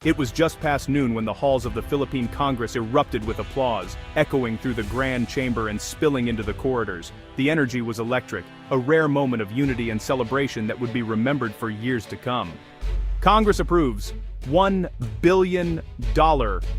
It was just past noon when the halls of the Philippine Congress erupted with applause, echoing through the grand chamber and spilling into the corridors. The energy was electric, a rare moment of unity and celebration that would be remembered for years to come. Congress approves $1 billion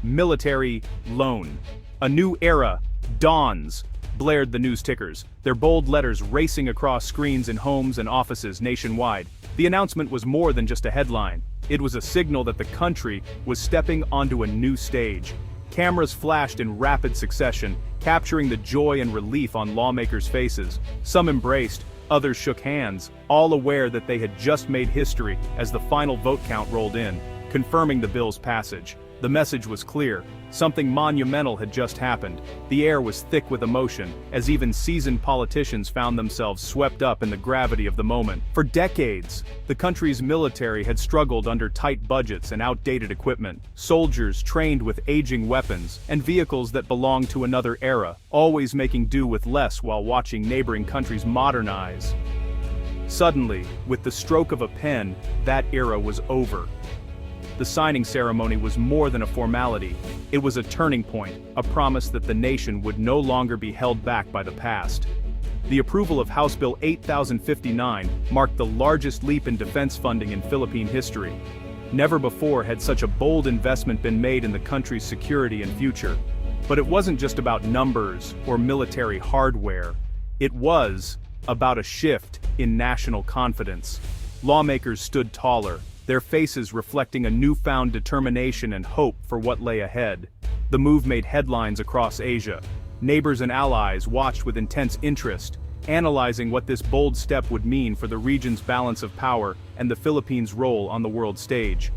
military loan. A new era dawns, blared the news tickers, their bold letters racing across screens in homes and offices nationwide. The announcement was more than just a headline. It was a signal that the country was stepping onto a new stage. Cameras flashed in rapid succession, capturing the joy and relief on lawmakers' faces. Some embraced, others shook hands, all aware that they had just made history as the final vote count rolled in, confirming the bill's passage. The message was clear. Something monumental had just happened. The air was thick with emotion, as even seasoned politicians found themselves swept up in the gravity of the moment. For decades, the country's military had struggled under tight budgets and outdated equipment. Soldiers trained with aging weapons and vehicles that belonged to another era, always making do with less while watching neighboring countries modernize. Suddenly, with the stroke of a pen, that era was over. The signing ceremony was more than a formality. It was a turning point, a promise that the nation would no longer be held back by the past. The approval of House Bill 8059 marked the largest leap in defense funding in Philippine history. Never before had such a bold investment been made in the country's security and future. But it wasn't just about numbers or military hardware. It was about a shift in national confidence. Lawmakers stood taller, their faces reflecting a newfound determination and hope for what lay ahead. The move made headlines across Asia. Neighbors and allies watched with intense interest, analyzing what this bold step would mean for the region's balance of power and the Philippines' role on the world stage.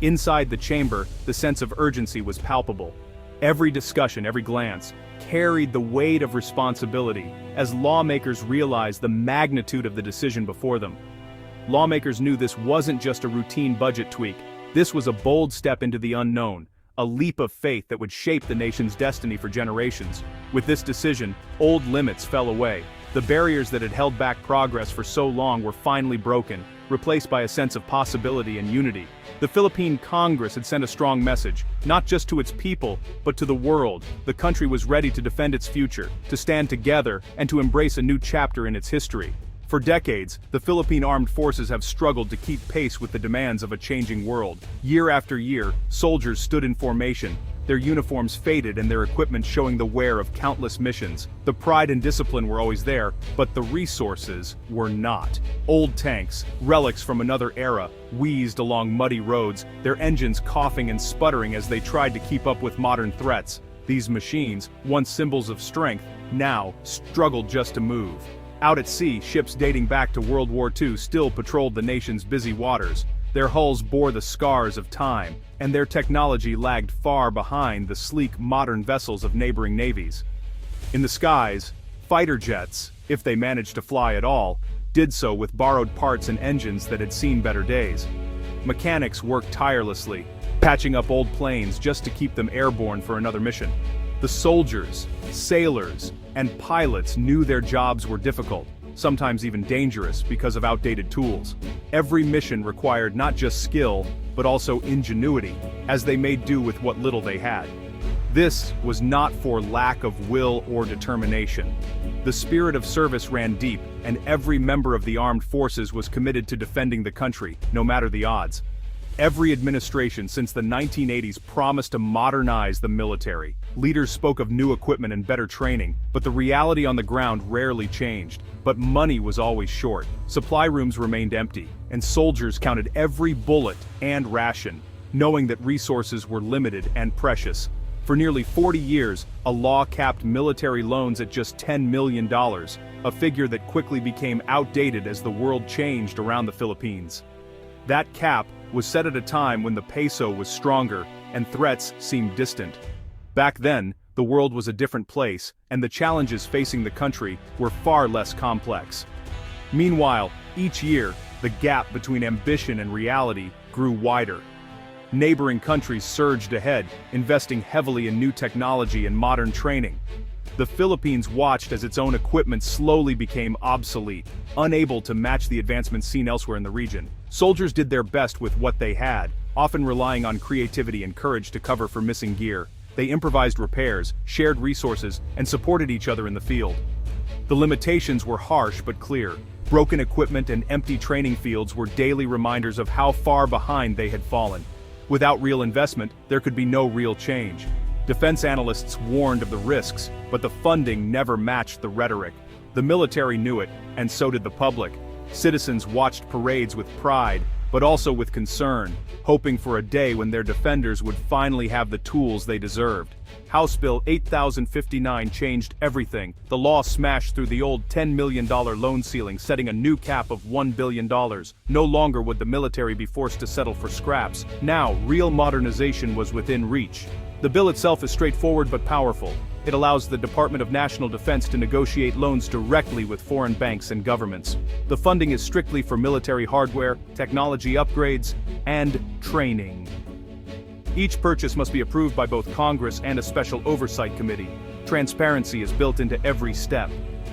Inside the chamber, the sense of urgency was palpable. Every discussion, every glance, carried the weight of responsibility as lawmakers realized the magnitude of the decision before them. Lawmakers knew this wasn't just a routine budget tweak. This was a bold step into the unknown, a leap of faith that would shape the nation's destiny for generations. With this decision, old limits fell away. The barriers that had held back progress for so long were finally broken, replaced by a sense of possibility and unity. The Philippine Congress had sent a strong message, not just to its people, but to the world. The country was ready to defend its future, to stand together, and to embrace a new chapter in its history. For decades, the Philippine Armed Forces have struggled to keep pace with the demands of a changing world. Year after year, soldiers stood in formation, their uniforms faded and their equipment showing the wear of countless missions. The pride and discipline were always there, but the resources were not. Old tanks, relics from another era, wheezed along muddy roads, their engines coughing and sputtering as they tried to keep up with modern threats. These machines, once symbols of strength, now struggled just to move. Out at sea, ships dating back to World War II still patrolled the nation's busy waters. Their hulls bore the scars of time, and their technology lagged far behind the sleek, modern vessels of neighboring navies. In the skies, fighter jets, if they managed to fly at all, did so with borrowed parts and engines that had seen better days. Mechanics worked tirelessly, patching up old planes just to keep them airborne for another mission. The soldiers, sailors, and pilots knew their jobs were difficult, sometimes even dangerous because of outdated tools. Every mission required not just skill, but also ingenuity, as they made do with what little they had. This was not for lack of will or determination. The spirit of service ran deep, and every member of the armed forces was committed to defending the country, no matter the odds. Every administration since the 1980s promised to modernize the military. Leaders spoke of new equipment and better training, but the reality on the ground rarely changed. But money was always short. Supply rooms remained empty, and soldiers counted every bullet and ration, knowing that resources were limited and precious. For nearly 40 years, a law capped military loans at just $10 million, a figure that quickly became outdated as the world changed around the Philippines. That cap was set at a time when the peso was stronger and threats seemed distant. Back then, the world was a different place, and the challenges facing the country were far less complex. Meanwhile, each year, the gap between ambition and reality grew wider. Neighboring countries surged ahead, investing heavily in new technology and modern training. The Philippines watched as its own equipment slowly became obsolete, unable to match the advancements seen elsewhere in the region. Soldiers did their best with what they had, often relying on creativity and courage to cover for missing gear. They improvised repairs, shared resources, and supported each other in the field. The limitations were harsh but clear. Broken equipment and empty training fields were daily reminders of how far behind they had fallen. Without real investment, there could be no real change. Defense analysts warned of the risks, but the funding never matched the rhetoric. The military knew it, and so did the public. Citizens watched parades with pride, but also with concern, hoping for a day when their defenders would finally have the tools they deserved. House Bill 8059 changed everything. The law smashed through the old $10 million loan ceiling, setting a new cap of $1 billion. No longer would the military be forced to settle for scraps. Now, real modernization was within reach. The bill itself is straightforward but powerful. It allows the Department of National Defense to negotiate loans directly with foreign banks and governments. The funding is strictly for military hardware, technology upgrades, and training. Each purchase must be approved by both Congress and a special oversight committee. Transparency is built into every step.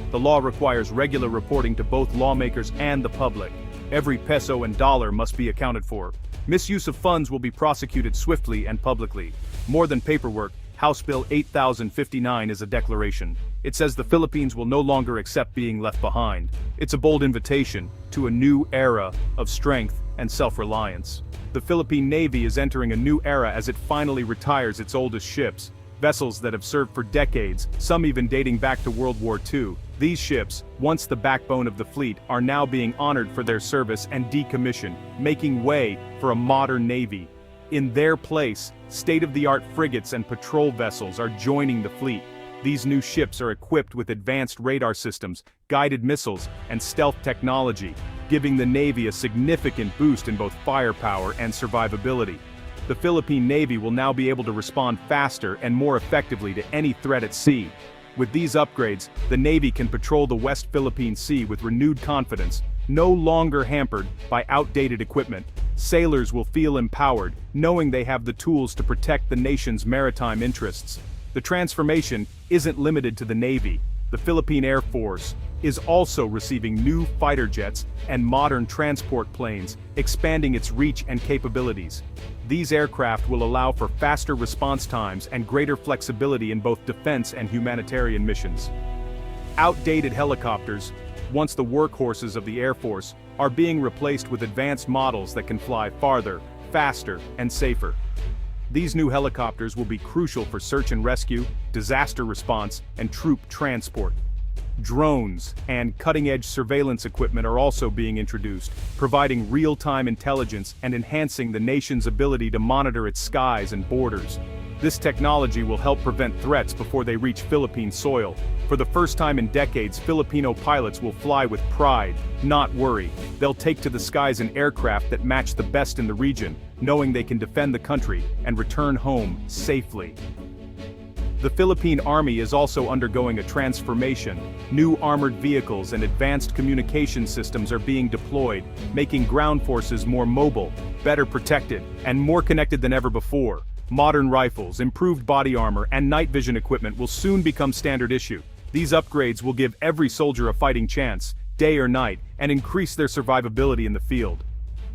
The law requires regular reporting to both lawmakers and the public. Every peso and dollar must be accounted for. Misuse of funds will be prosecuted swiftly and publicly. More than paperwork, House Bill 8059 is a declaration. It says the Philippines will no longer accept being left behind. It's a bold invitation to a new era of strength and self-reliance. The Philippine Navy is entering a new era as it finally retires its oldest ships, vessels that have served for decades, some even dating back to World War II. These ships, once the backbone of the fleet, are now being honored for their service and decommissioned, making way for a modern navy. In their place, state-of-the-art frigates and patrol vessels are joining the fleet. These new ships are equipped with advanced radar systems, guided missiles, and stealth technology, giving the Navy a significant boost in both firepower and survivability. The Philippine Navy will now be able to respond faster and more effectively to any threat at sea. With these upgrades, the Navy can patrol the West Philippine Sea with renewed confidence, no longer hampered by outdated equipment. Sailors will feel empowered, knowing they have the tools to protect the nation's maritime interests. The transformation isn't limited to the Navy. The Philippine Air Force is also receiving new fighter jets and modern transport planes, expanding its reach and capabilities. These aircraft will allow for faster response times and greater flexibility in both defense and humanitarian missions. Outdated helicopters, once the workhorses of the Air Force, are being replaced with advanced models that can fly farther, faster, and safer. These new helicopters will be crucial for search and rescue, disaster response, and troop transport. Drones and cutting-edge surveillance equipment are also being introduced, providing real-time intelligence and enhancing the nation's ability to monitor its skies and borders. This technology will help prevent threats before they reach Philippine soil. For the first time in decades, Filipino pilots will fly with pride, not worry. They'll take to the skies in aircraft that match the best in the region, knowing they can defend the country and return home safely. The Philippine Army is also undergoing a transformation. New armored vehicles and advanced communication systems are being deployed, making ground forces more mobile, better protected, and more connected than ever before. Modern rifles, improved body armor, and night vision equipment will soon become standard issue. These upgrades will give every soldier a fighting chance, day or night, and increase their survivability in the field.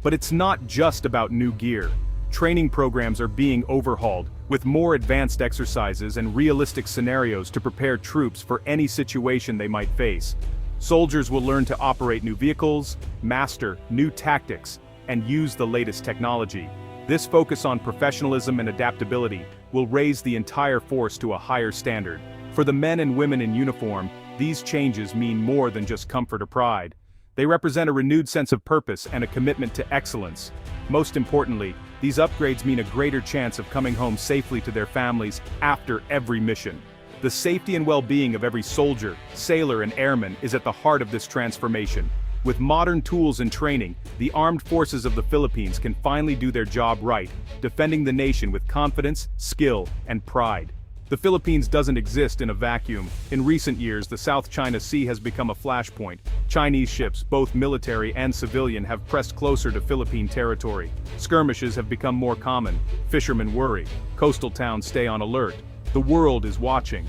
But it's not just about new gear. Training programs are being overhauled, with more advanced exercises and realistic scenarios to prepare troops for any situation they might face. Soldiers will learn to operate new vehicles, master new tactics, and use the latest technology. This focus on professionalism and adaptability will raise the entire force to a higher standard. For the men and women in uniform, these changes mean more than just comfort or pride. They represent a renewed sense of purpose and a commitment to excellence. Most importantly, these upgrades mean a greater chance of coming home safely to their families after every mission. The safety and well-being of every soldier, sailor, and airman is at the heart of this transformation. With modern tools and training, the armed forces of the Philippines can finally do their job right, defending the nation with confidence, skill, and pride. The Philippines doesn't exist in a vacuum. In recent years, the South China Sea has become a flashpoint. Chinese ships, both military and civilian, have pressed closer to Philippine territory. Skirmishes have become more common. Fishermen worry. Coastal towns stay on alert. The world is watching.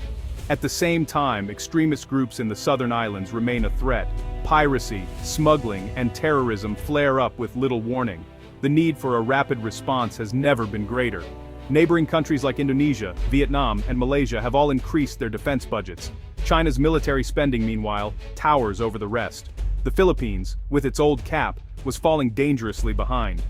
At the same time, extremist groups in the southern islands remain a threat. Piracy, smuggling, and terrorism flare up with little warning. The need for a rapid response has never been greater. Neighboring countries like Indonesia, Vietnam, and Malaysia have all increased their defense budgets. China's military spending, meanwhile, towers over the rest. The Philippines, with its old cap, was falling dangerously behind.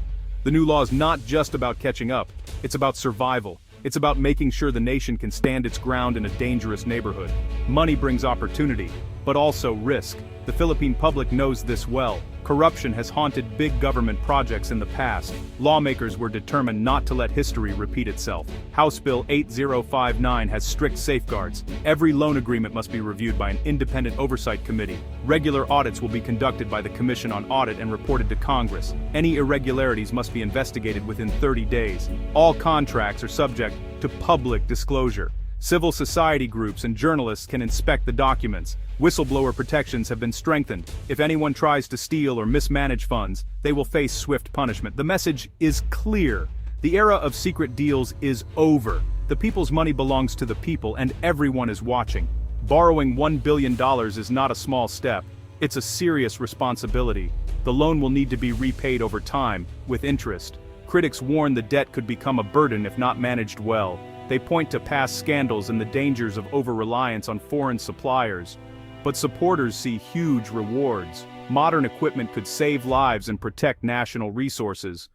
The new law is not just about catching up, it's about survival. It's about making sure the nation can stand its ground in a dangerous neighborhood. Money brings opportunity, but also risk. The Philippine public knows this well. Corruption has haunted big government projects in the past. Lawmakers were determined not to let history repeat itself. House Bill 8059 has strict safeguards. Every loan agreement must be reviewed by an independent oversight committee. Regular audits will be conducted by the Commission on Audit and reported to Congress. Any irregularities must be investigated within 30 days. All contracts are subject to public disclosure. Civil society groups and journalists can inspect the documents. Whistleblower protections have been strengthened. If anyone tries to steal or mismanage funds, they will face swift punishment. The message is clear. The era of secret deals is over. The people's money belongs to the people, and everyone is watching. Borrowing $1 billion is not a small step. It's a serious responsibility. The loan will need to be repaid over time, with interest. Critics warn the debt could become a burden if not managed well. They point to past scandals and the dangers of over-reliance on foreign suppliers. But supporters see huge rewards. Modern equipment could save lives and protect national resources.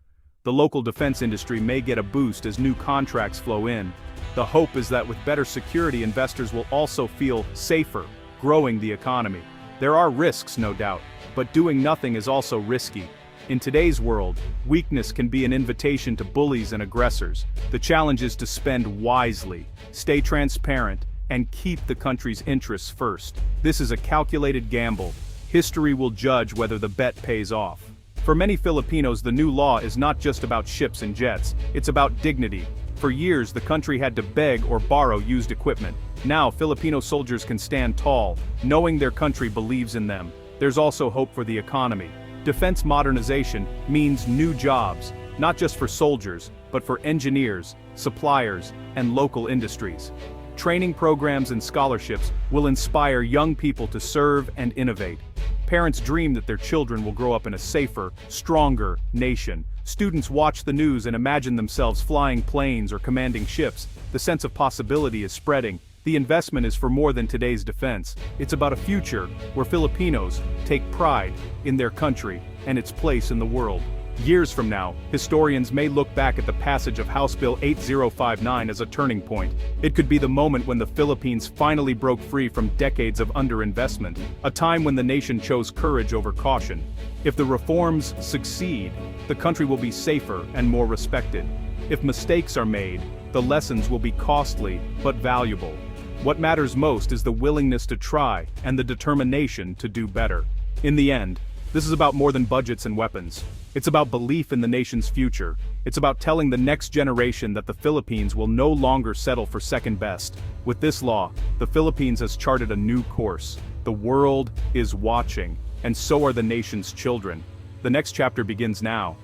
The local defense industry may get a boost as new contracts flow in. The hope is that with better security, investors will also feel safer, growing the economy. There are risks, no doubt, but doing nothing is also risky. In today's world, weakness can be an invitation to bullies and aggressors. The challenge is to spend wisely, stay transparent, and keep the country's interests first. This is a calculated gamble. History will judge whether the bet pays off. For many Filipinos, the new law is not just about ships and jets, it's about dignity. For years, the country had to beg or borrow used equipment. Now, Filipino soldiers can stand tall, knowing their country believes in them. There's also hope for the economy. Defense modernization means new jobs, not just for soldiers, but for engineers, suppliers, and local industries. Training programs and scholarships will inspire young people to serve and innovate. Parents dream that their children will grow up in a safer, stronger nation. Students watch the news and imagine themselves flying planes or commanding ships. The sense of possibility is spreading. The investment is for more than today's defense. It's about a future where Filipinos take pride in their country and its place in the world. Years from now, historians may look back at the passage of House Bill 8059 as a turning point. It could be the moment when the Philippines finally broke free from decades of underinvestment, a time when the nation chose courage over caution. If the reforms succeed, the country will be safer and more respected. If mistakes are made, the lessons will be costly but valuable. What matters most is the willingness to try and the determination to do better. In the end, this is about more than budgets and weapons. It's about belief in the nation's future. It's about telling the next generation that the Philippines will no longer settle for second best. With this law, the Philippines has charted a new course. The world is watching, and so are the nation's children. The next chapter begins now.